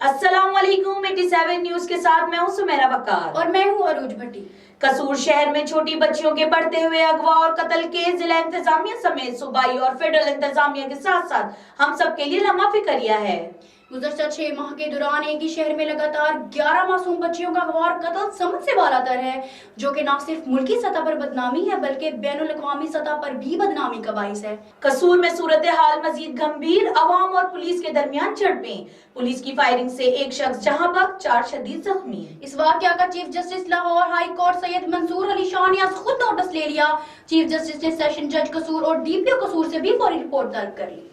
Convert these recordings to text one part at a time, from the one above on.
अस्सलाम वालेकुम 87 न्यूज के साथ मैं हूं सुमेरा वकार और मैं हूं अरूज भट्टी। कसूर शहर में छोटी बच्चियों के बढ़ते हुए अगवा और कत्ल के जिला इंतजामिया समेत सूबाई और फेडरल इंतजामिया के साथ साथ हम सब के लिए लम्हा फिक्रिया है। गुज़श्ता 6 माह के दौरान एक ही शहर में लगातार 11 मासूम बच्चियों का अगवा और कत्ल समझ से बालातर है, जो कि न सिर्फ मुल्की सतह पर बदनामी है बल्कि बैनुल अक़वामी सतह पर भी बदनामी का बाइस है। कसूर में सूरत हाल मजीद गंभीर, अवाम और पुलिस के दरमियान झड़पें, पुलिस की फायरिंग से एक शख्स जहां बख्त 4 शदीद जख्मी। इस वाक़या का chief justice Lahore high court Syed Mansoor Ali Shah ने आज खुद नोटिस ले लिया। चीफ जस्टिस ने सेशन जज कसूर और डीपीओ कसूर से भी फौरी रिपोर्ट दर्ज कर ली।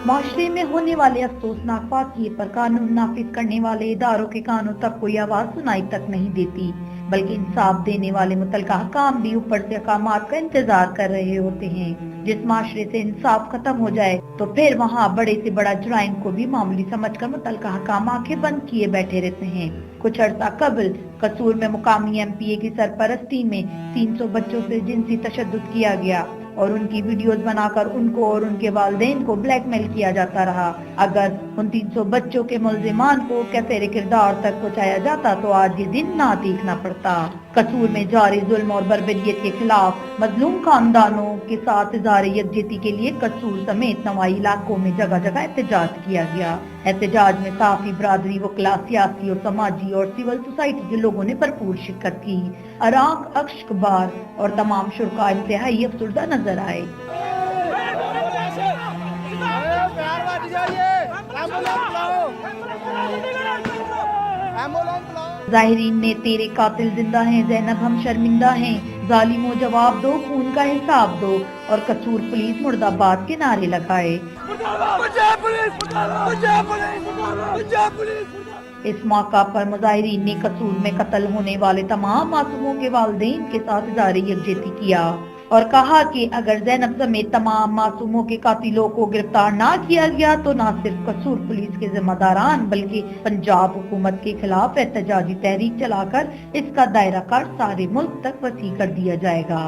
माशरे में होने वाले अफसोसनाक वाक़ये पर कानून नाफिज करने वाले इदारों के कानों तक कोई आवाज सुनाई तक नहीं देती, बल्कि इंसाफ देने वाले मुतलका हकाम भी ऊपर से अहकामात का इंतजार कर रहे होते हैं। जिस माशरे से इंसाफ खत्म हो जाए तो फिर वहाँ बड़े से बड़ा जुराइम को भी मामूली समझकर मुतलका हकाम आंखें बंद किए बैठे रहते हैं। कुछ अर्सा कबल कसूर में मुकामी MPA की सरपरस्ती में 300 बच्चों से जिनसी तशद्दुद किया गया और उनकी वीडियोस बनाकर उनको और उनके वालिदैन को ब्लैकमेल किया जाता रहा। अगर उन 300 बच्चों के मुल्जिमान को कैफेरे किरदार तक पहुंचाया जाता तो आज ये दिन ना देखना पड़ता। कसूर में जारी जुल्म और बर्बरियत के खिलाफ मजलूम खानदानों के साथ इज़हार यकजहती के लिए कसूर समेत नवाई इलाकों में जगह जगह एहतजाज किया गया। एहतजाज में साफी बरादरी, वकला, सियासी और समाजी और सिविल सोसाइटी के लोगों ने भरपूर शिरकत की। अराक, अक्शकबार और तमाम शुरका इंतहाई अफसरदा नजर आए। ज़ाहिरीन ने तेरे कातिल जिंदा हैं, ज़ैनब हम शर्मिंदा हैं, जालिमो जवाब दो, खून का हिसाब दो और कसूर पुलिस मुर्दाबाद के नारे लगाए। इस मौका पर मुजाहिरीन ने कसूर में कत्ल होने वाले तमाम मासूमों के वालिदैन के साथ इज़हार यकजहती किया और कहा कि अगर ज़ैनब समेत तमाम मासूमों के कातिलों को गिरफ्तार ना किया गया तो न सिर्फ कसूर पुलिस के जिम्मेदारान बल्कि पंजाब हुकूमत के खिलाफ एहतजाजी तहरीक चलाकर इसका दायरा कार सारे मुल्क तक वसी कर दिया जाएगा।